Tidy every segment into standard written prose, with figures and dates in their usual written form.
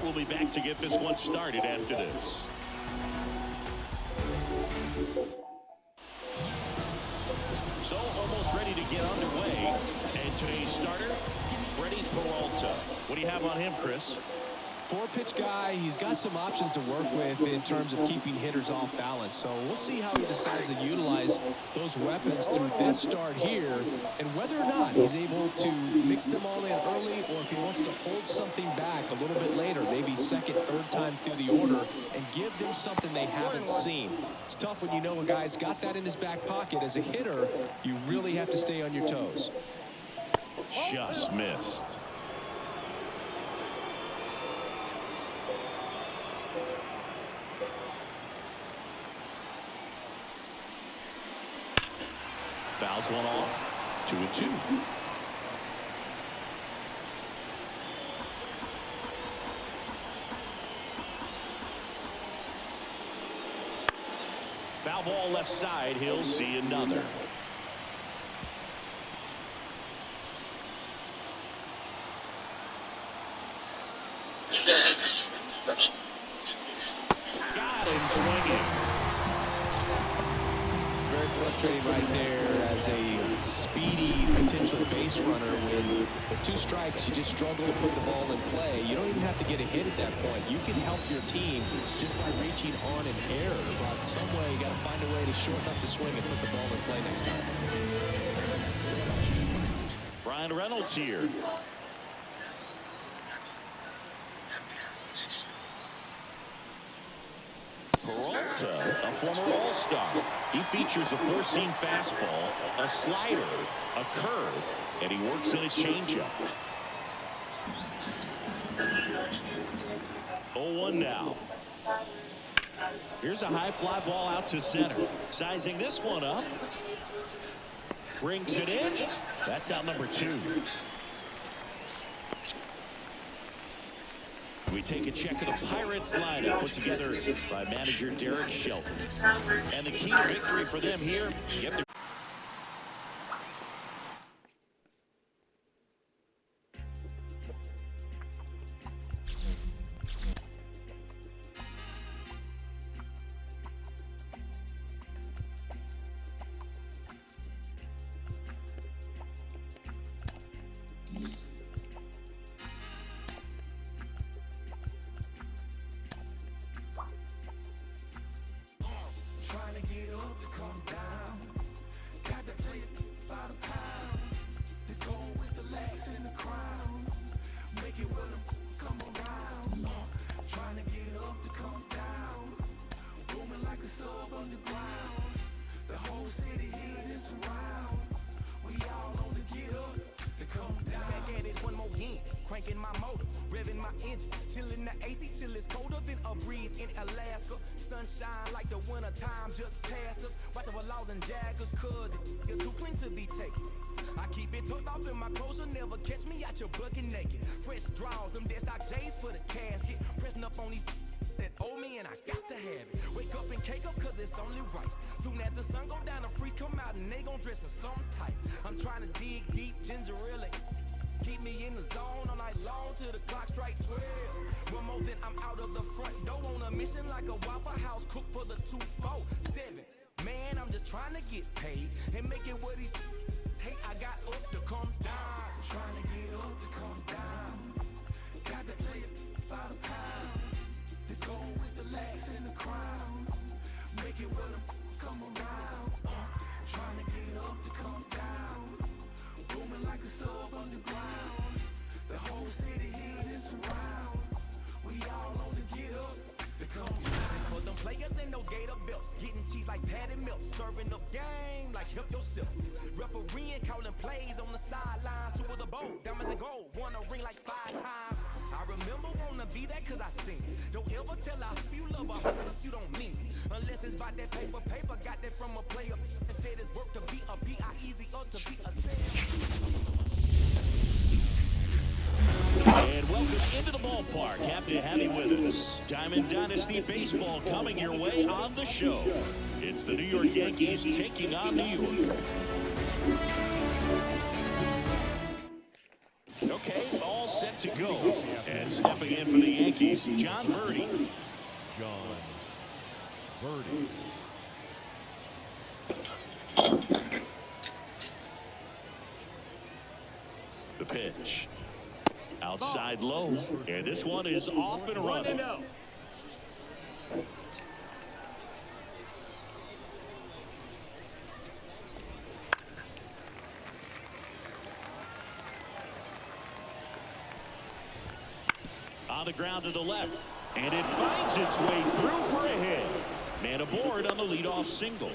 will be back to get this one started after this. So almost ready to get underway. And today's starter, Freddie Peralta. What do you have on him, Chris? Four-pitch guy. He's got some options to work with in terms of keeping hitters off balance. So we'll see how he decides to utilize those weapons through this start here, and whether or not he's able to mix them all in early, or if he wants to hold something back a little bit later, maybe second, third time through the order, and give them something they haven't seen. It's tough when you know a guy's got that in his back pocket. As a hitter, you really have to stay on your toes. Just missed. Fouls one off. 2-2. Foul ball left side. He'll see another. Got him swinging. Very frustrating right there as a speedy potential base runner. When with 2 strikes, you just struggle to put the ball in play. You don't even have to get a hit at that point. You can help your team just by reaching on an error. But some way, you got to find a way to shorten up the swing and put the ball in play next time. Brian Reynolds here. Peralta, a former All-Star. He features a 4-seam fastball, a slider, a curve, and he works in a changeup. 0-1 now. Here's a high fly ball out to center. Sizing this one up. Brings it in. That's out number 2. We take a check of the Pirates lineup put together by manager Derek Shelton. And the key to victory for them here, get their cranking my motor, revving my engine, chilling the AC till it's colder than a breeze in Alaska. Sunshine like the winter time just passed us. Watching for laws and jaggers, cause you're too clean to be taken. I keep it tucked off in my clothes, you'll never catch me out your bucket naked. Fresh draws, them dead stock J's for the casket. Pressing up on these that owe me and I got to have it. Wake up and cake up cause it's only right. Soon as the sun go down, the freeze come out and they gon' dress in some type. I'm trying to dig deep, gingerly. Keep me in the zone all night long till the clock strikes 12. One more than I'm out of the front door on a mission like a Waffle House cook for the 247. Man, I'm just trying to get paid and make it what he hate. I got up to come down. Trying to get up to come down. Got to play it by the pound. To go with the lax and the crown. Make it what I'm come around. Trying to get up to come down. Booming like a sub underground. The whole city here is around. We all on the get up to come down. It's for them players in those gator belts. Getting cheese like patty milk. Serving up game like help yourself. Refereeing, calling plays on the sidelines. Super the bowl, diamonds and gold. Won a ring like 5 times. I remember wanna be that cause I seen it. Don't ever tell her you love her if you don't mean it. Unless it's about that paper. Got that from a player that said it's work to be a B.I. easy or to be a sin. And welcome into the ballpark. Happy to have you with us. Diamond Dynasty Baseball coming your way on the show. It's the New York Yankees taking on New York. Okay, all set to go. And stepping in for the Yankees, John Birdie. John Birdie. The pitch. Outside low. And this one is off and running. On the ground to the left. And it finds its way through for a hit. Man aboard on the leadoff single.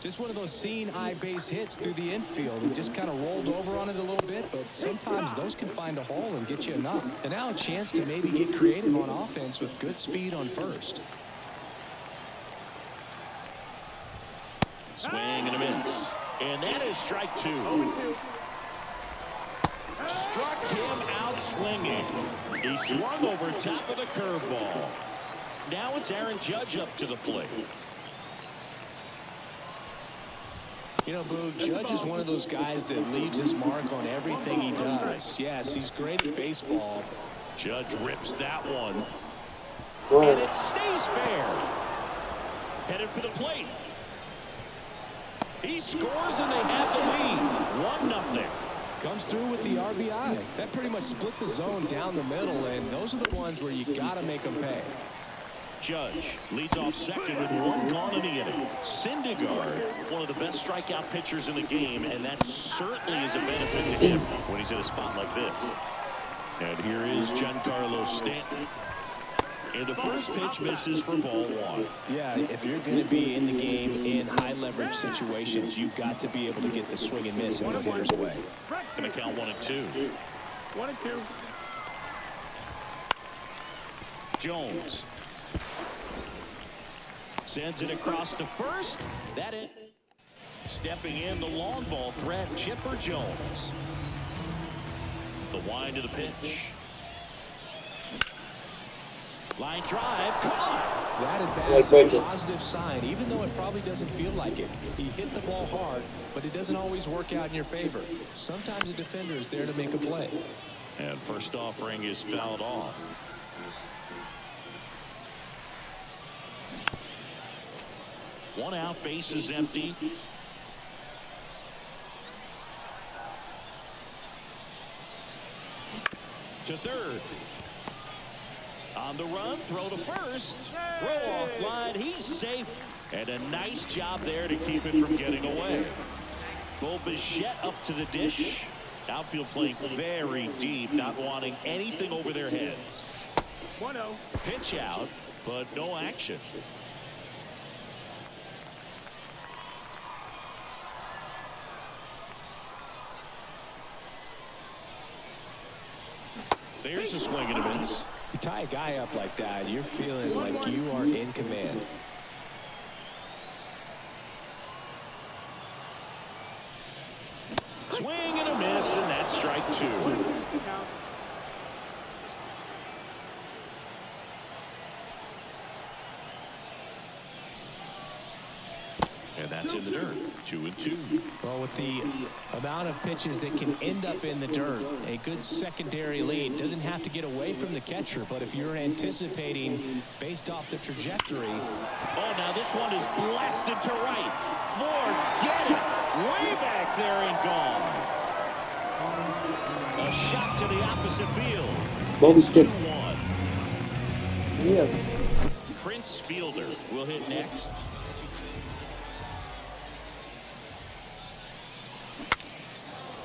Just one of those seeing eye base hits through the infield. He just kind of rolled over on it a little bit, but sometimes those can find a hole and get you a knock. And now a chance to maybe get creative on offense with good speed on first. Swing and a miss. And that is strike two. Struck him out swinging. He swung over top of the curveball. Now it's Aaron Judge up to the plate. You know, Boo, Judge is one of those guys that leaves his mark on everything he does. Yes, he's great at baseball. Judge rips that one. And it stays fair. Headed for the plate. He scores and they have the lead. 1-0. Comes through with the RBI. That pretty much split the zone down the middle, and those are the ones where you got to make them pay. Judge leads off second with one gone in the inning. Syndergaard, one of the best strikeout pitchers in the game, and that certainly is a benefit to him when he's in a spot like this. And here is Giancarlo Stanton. And the first pitch misses for ball one. Yeah, if you're going to be in the game in high leverage situations, you've got to be able to get the swing and miss and put hitters away. Going to count 1-2. 1-2. Jones sends it across to first. That it. Stepping in the long ball threat, Chipper Jones. The wind of the pitch. Line drive, caught. That at bat is a positive sign, even though it probably doesn't feel like it. He hit the ball hard, but it doesn't always work out in your favor. Sometimes a defender is there to make a play. And first offering is fouled off. One out, base is empty. To third. On the run, throw to first. Throw off line, he's safe. And a nice job there to keep it from getting away. Bo Bichette up to the dish. Outfield playing very deep, not wanting anything over their heads. 1-0. Pitch out, but no action. There's a swing and a miss. You tie a guy up like that, you're feeling like you are in command. Swing and a miss, and that's strike two. And that's in the dirt. 2-2. Well, with the amount of pitches that can end up in the dirt, a good secondary lead doesn't have to get away from the catcher, but if you're anticipating based off the trajectory. Oh, now this one is blasted to right. Forget it. Way back there and gone. A shot to the opposite field. It's 2-1. Yeah. Prince Fielder will hit next.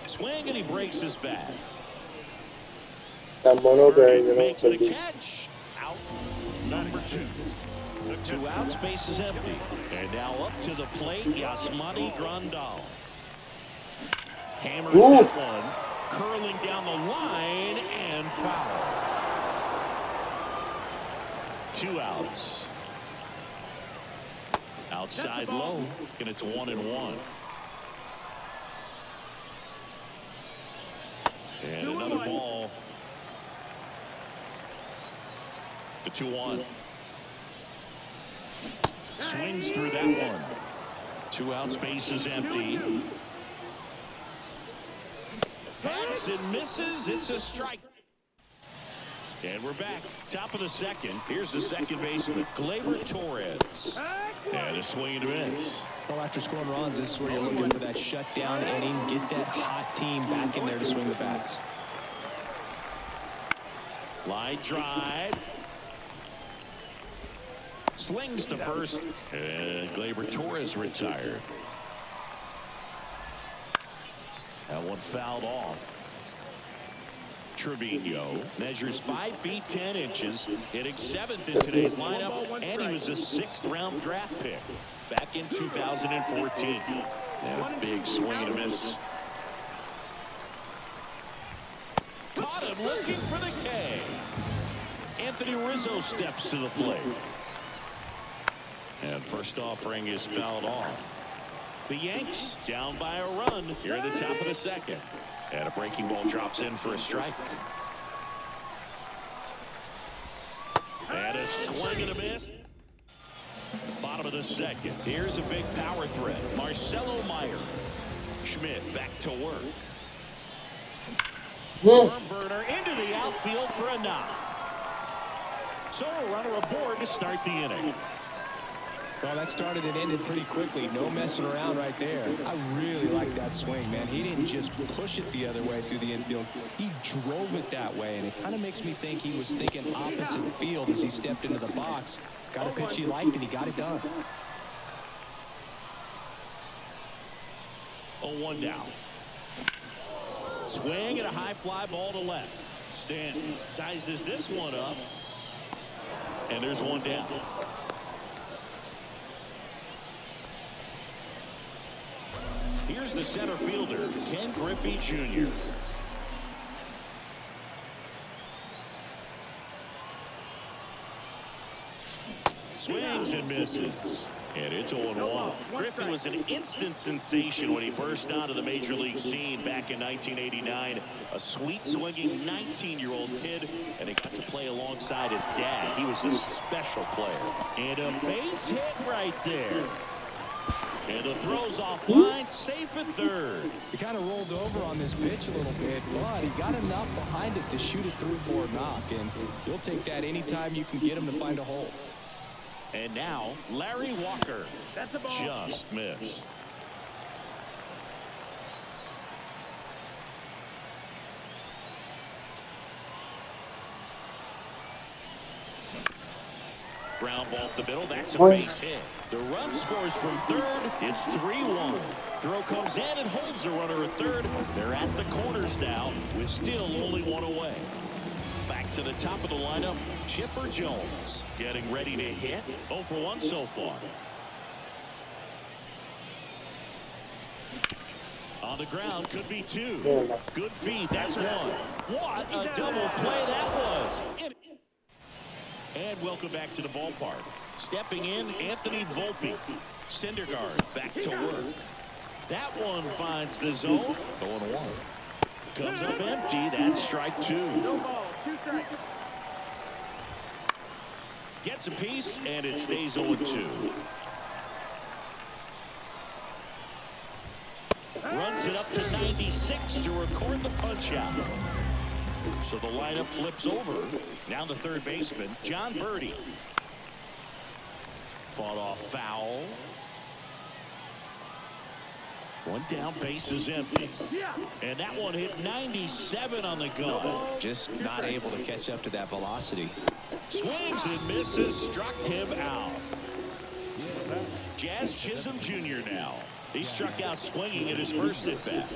Swing and he breaks his bat. Birdie makes the catch. Out number 2. The 2 out, space is empty. And now up to the plate, Yasmani Grandal. Hammers that one, curling down the line and foul. 2 outs. Outside low, and it's 1-1. And another ball. The 2-1. Swings through that one. 2 out, space is empty. swings and misses. It's a strike. And we're back. Top of the second. Here's the second baseman, Gleyber Torres. And a swing and a miss. Well, after scoring runs, this is where you're looking for that shutdown inning. Get that hot team back in there to swing the bats. Line drive. Slings to first. And Gleyber Torres retired. That one fouled off. Trevino measures 5 feet 10 inches, hitting 7th in today's lineup, and he was a 6th-round draft pick back in 2014. And a big swing and a miss. Caught him looking for the K. Anthony Rizzo steps to the plate. And first offering is fouled off. The Yanks down by a run here at the top of the second. And a breaking ball drops in for a strike. And a swing and a miss. Bottom of the second. Here's a big power threat. Marcelo Meyer. Schmidt back to work. Worm burner into the outfield for a knock. So a runner aboard to start the inning. Well, that started and ended pretty quickly. No messing around right there. I really like that swing, man. He didn't just push it the other way through the infield. He drove it that way, and it kind of makes me think he was thinking opposite field as he stepped into the box. Got a pitch he liked, and he got it done. 0-1 now. Swing and a high fly ball to left. Stanton sizes this one up. And there's one down. Here's the center fielder, Ken Griffey Jr. Swings and misses. And it's 0-1. Griffey was an instant sensation when he burst onto the major league scene back in 1989. A sweet swinging 19-year-old kid, and he got to play alongside his dad. He was a special player. And a base hit right there. And the throw's offline, safe at third. He kind of rolled over on this pitch a little bit, but he got enough behind it to shoot it through for a knock. And you'll take that anytime you can get him to find a hole. And now, Larry Walker. That's a ball. Just missed. Ground ball up the middle. That's a base hit. The run scores from third. It's 3-1. Throw comes in and holds the runner at third. They're at the corners now with still only one away. Back to the top of the lineup, Chipper Jones getting ready to hit. 0 for 1 so far. On the ground, could be 2. Good feed, that's 1. What a double play that was. And welcome back to the ballpark. Stepping in, Anthony Volpe. Syndergaard back to work. That one finds the zone. 0-1. Comes up empty. That's strike 2. No ball, 2 strikes. Gets a piece, and it stays 0-2. Runs it up to 96 to record the punch out. So the lineup flips over. Now the third baseman, John Birdie. Fought off foul. One down, base is empty. And that one hit 97 on the gun. Just not able to catch up to that velocity. Swings and misses, struck him out. Jazz Chisholm Jr. now. He struck out swinging at his first at bat.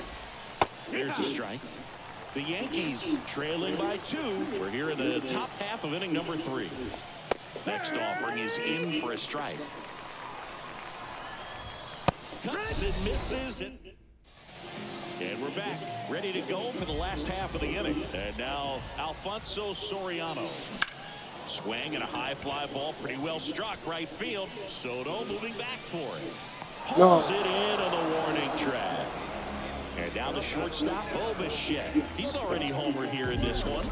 There's a strike. The Yankees trailing by 2. We're here in the top half of inning number 3. Next offering is in for a strike. Cuts and misses. And we're back, ready to go for the last half of the inning. And now Alfonso Soriano. Swing and a high fly ball, pretty well struck right field. Soto moving back for it. Pulls it in on the warning track. And down the shortstop, Bo Bichette. He's already homered here in this one.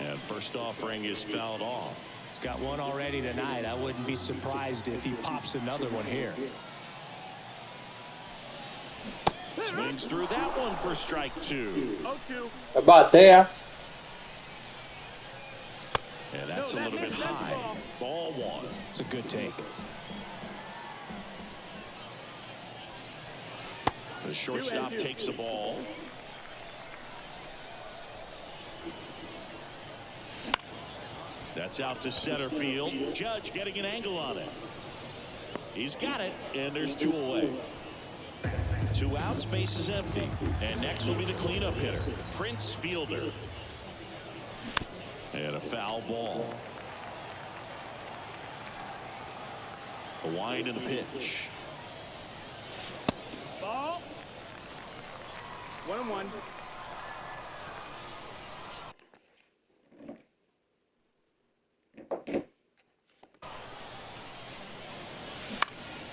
And first offering is fouled off. He's got one already tonight. I wouldn't be surprised if he pops another one here. Swings through that one for strike 2. 0-2. Bater. And that's a little bit high. Ball 1. It's a good take. The shortstop takes the ball. That's out to center field. Judge getting an angle on it. He's got it, and there's 2 away. 2 outs, base is empty. And next will be the cleanup hitter, Prince Fielder. And a foul ball. A wind in the pitch. Ball. 1-1.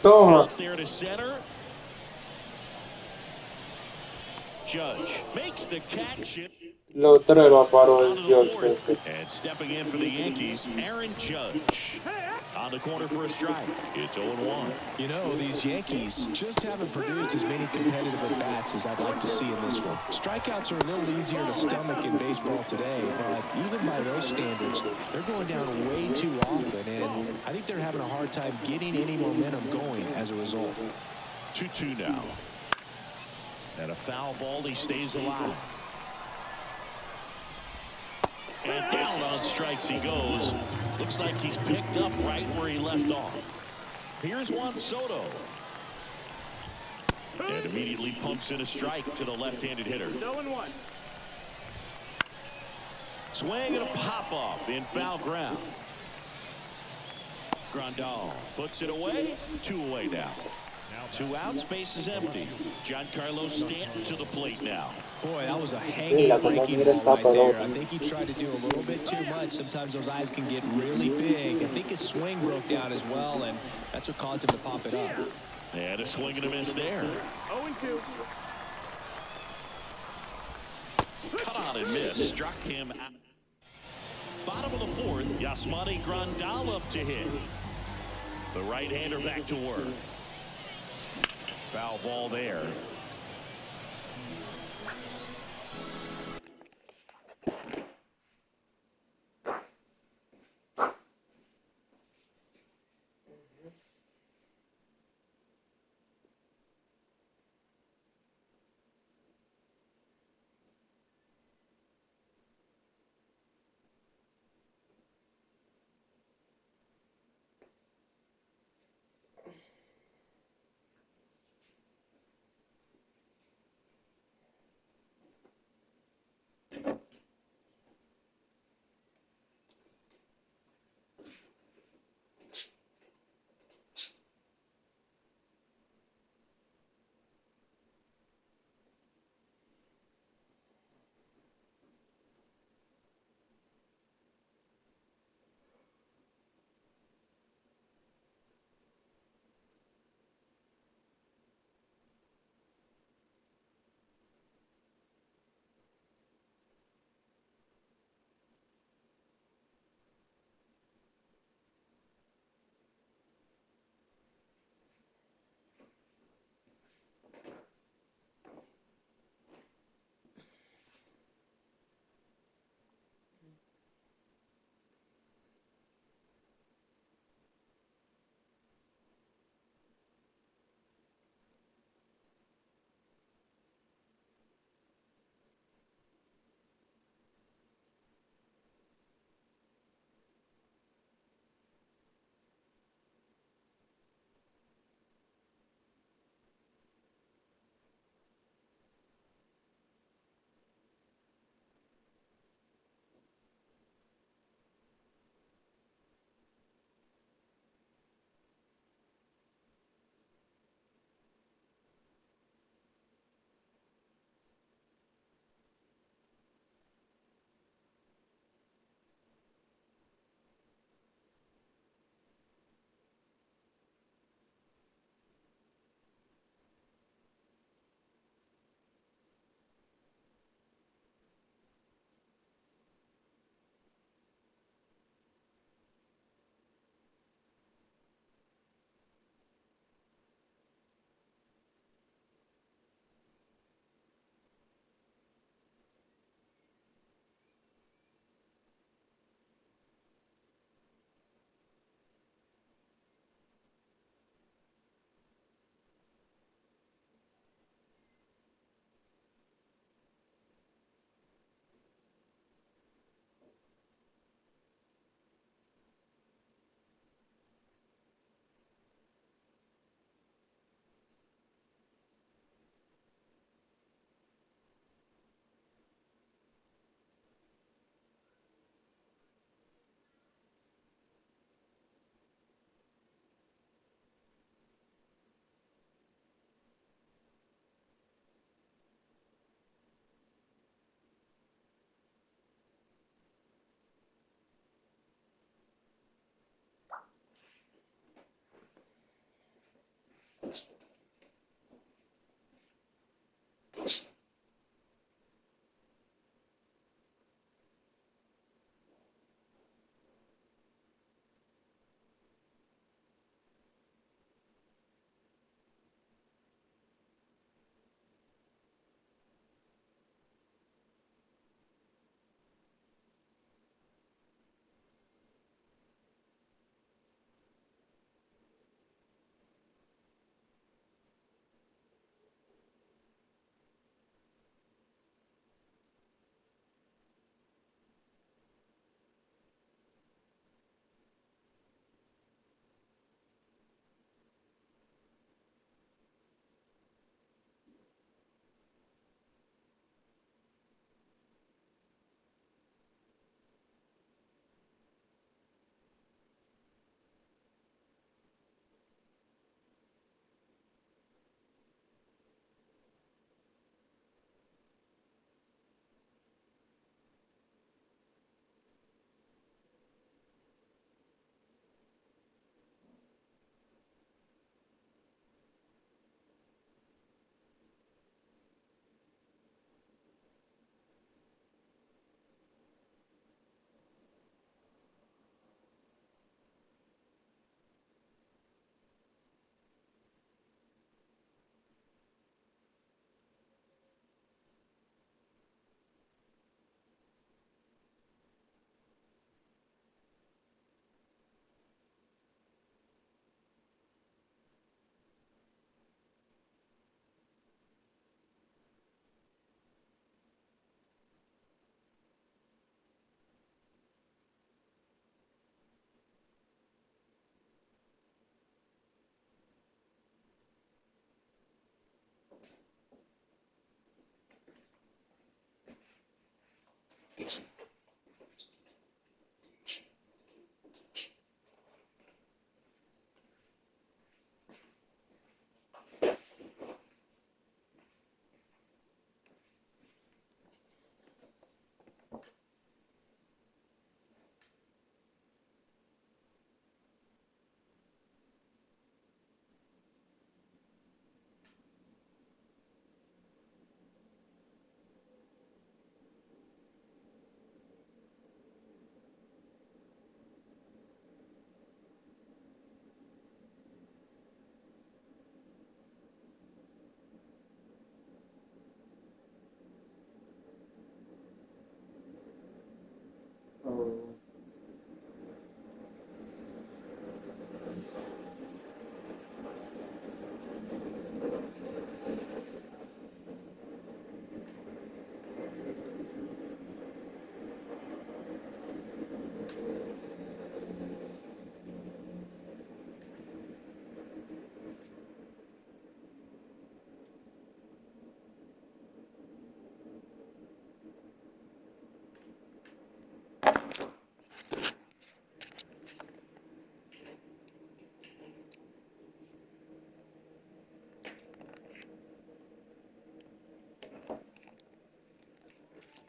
Toma. Out there to center. Judge makes the catch. Lo 3 lo paró el Out of the George. fourth. And stepping in for the Yankees, Aaron Judge. On the corner for a strike. It's 0-1. You know, these Yankees just haven't produced as many competitive at-bats as I'd like to see in this one. Strikeouts are a little easier to stomach in baseball today, but even by those standards, they're going down way too often, and I think they're having a hard time getting any momentum going as a result. 2-2 now. And a foul ball, he stays alive. And down on strikes he goes. Looks like he's picked up right where he left off. Here's Juan Soto. And immediately pumps in a strike to the left-handed hitter. 0-1. Swing and a pop-up in foul ground. Grandal puts it away. 2 away now. 2 outs, base is empty. Giancarlo Stanton to the plate now. Boy, that was a hanging breaking ball right there. I think he tried to do a little bit too much. Sometimes those eyes can get really big. I think his swing broke down as well, and that's what caused him to pop it up. And a swing and a miss there. 0-2. Cut on and miss. Struck him out. Bottom of the 4th, Yasmani Grandal up to hit. The right-hander back to work. Foul ball there.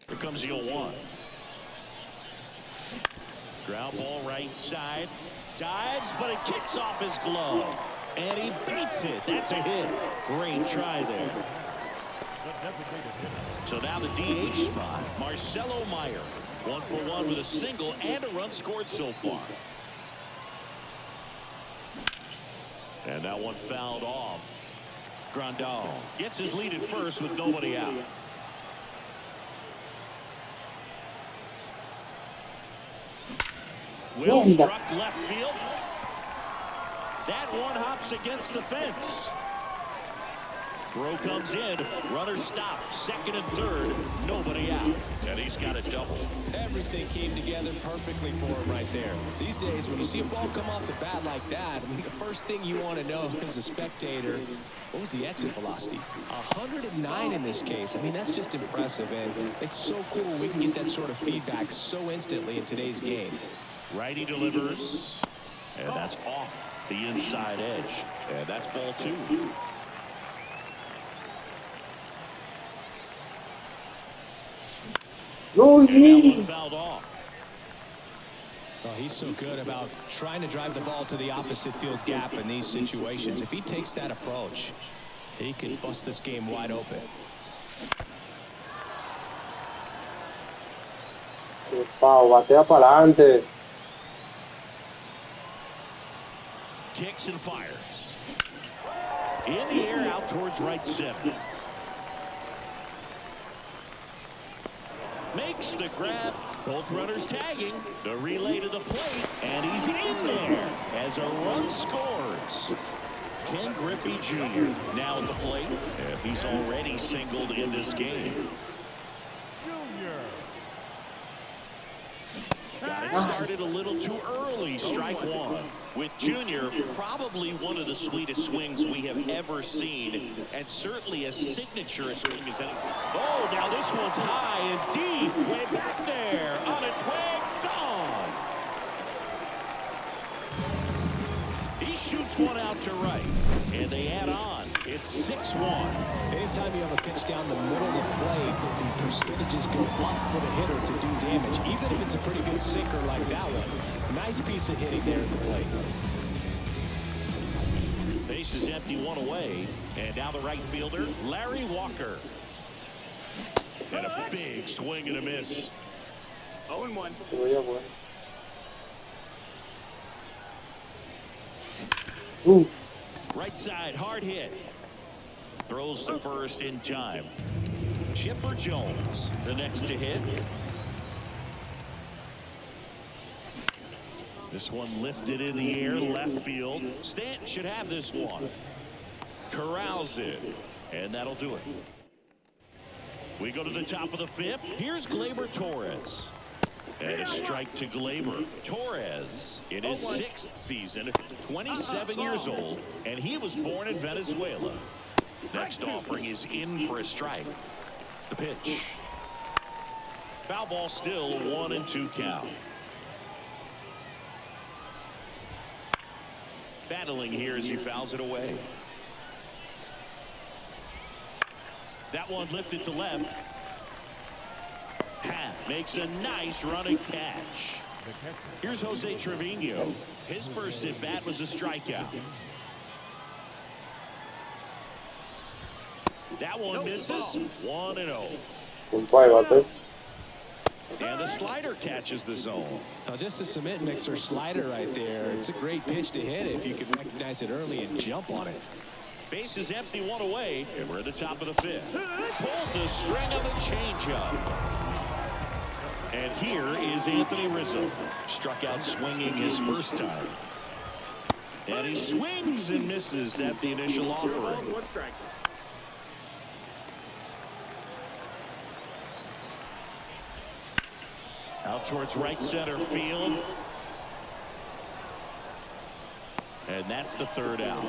Here comes the 0-1. Ground ball right side. Dives, but it kicks off his glove. And he beats it. That's a hit. Great try there. So now the DH spot. Marcelo Meyer. 1 for 1 with a single and a run scored so far. And that one fouled off. Grandal gets his lead at first with nobody out. Will struck left field. That one hops against the fence. Throw comes in. Runner stopped. Second and third. Nobody out. And he's got a double. Everything came together perfectly for him right there. These days, when you see a ball come off the bat like that, I mean, the first thing you want to know as a spectator, what was the exit velocity? 109 in this case. I mean, that's just impressive. And it's so cool we can get that sort of feedback so instantly in today's game. Righty delivers. And that's off the inside edge. And that's ball 2. No, That one fouled off. Oh, he's so good about trying to drive the ball to the opposite field gap in these situations. If he takes that approach, he can bust this game wide open. Pau, batea para adelante. Kicks and fires. In the air out towards right center. Makes the grab. Both runners tagging. The relay to the plate. And he's in there as a run scores. Ken Griffey Jr. now at the plate. And he's already singled in this game. Got it started a little too early. Strike one. With Junior, probably one of the sweetest swings we have ever seen, and certainly as signature a swing as any. Oh, now this one's high and deep. Way back there. On its way. Gone. He shoots one out to right, and they add on. It's 6-1. Anytime you have a pitch down the middle of the plate, the percentages go up for the hitter to do damage, even if it's a pretty good sinker like that one. Nice piece of hitting there at the plate. Base is empty, one away. And now the right fielder, Larry Walker. And a big swing and a miss. 0-1. Oof. Right side, hard hit. Throws the first in time. Chipper Jones, the next to hit. This one lifted in the air, left field. Stanton should have this one. Corrals it, and that'll do it. We go to the top of the 5th. Here's Gleyber Torres. And a strike to Gleyber. Torres in his 6th season, 27 years old, and he was born in Venezuela. Next offering is in for a strike. The pitch. Foul ball, still a 1-2 count. Battling here as he fouls it away. That one lifted to left. Pat makes a nice running catch. Here's Jose Trevino. His first at bat was a strikeout. That one misses. 1-0. Punto ahí, bate. And the slider catches the zone. Now just a cement mixer slider right there. It's a great pitch to hit if you can recognize it early and jump on it. Base is empty, one away, and we're at the top of the fifth. Pulled the string of a changeup. And here is Anthony Rizzo. Struck out swinging his first time. And he swings and misses at the initial offering. Out towards right center field. And that's the third out.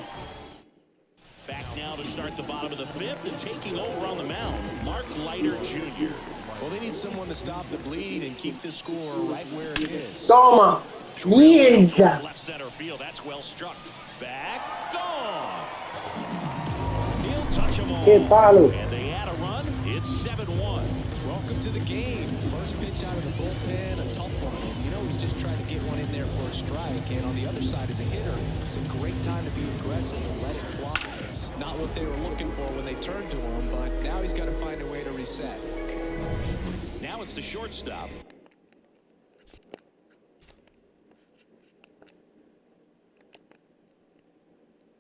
Back now to start the bottom of the fifth, and taking over on the mound, Mark Leiter Jr. Well, they need someone to stop the bleed and keep the score right where it is. Toma. Mierda. Left center field, that's well struck. Back, gone. He'll touch them all. Qué palo. And they add a run. It's 7-1. Welcome to the game. First pitch out of the bullpen, a tough one. And you know he's just trying to get one in there for a strike. And on the other side is a hitter. It's a great time to be aggressive and let it fly. It's not what they were looking for when they turned to him, but now he's got to find a way to reset. Now it's the shortstop.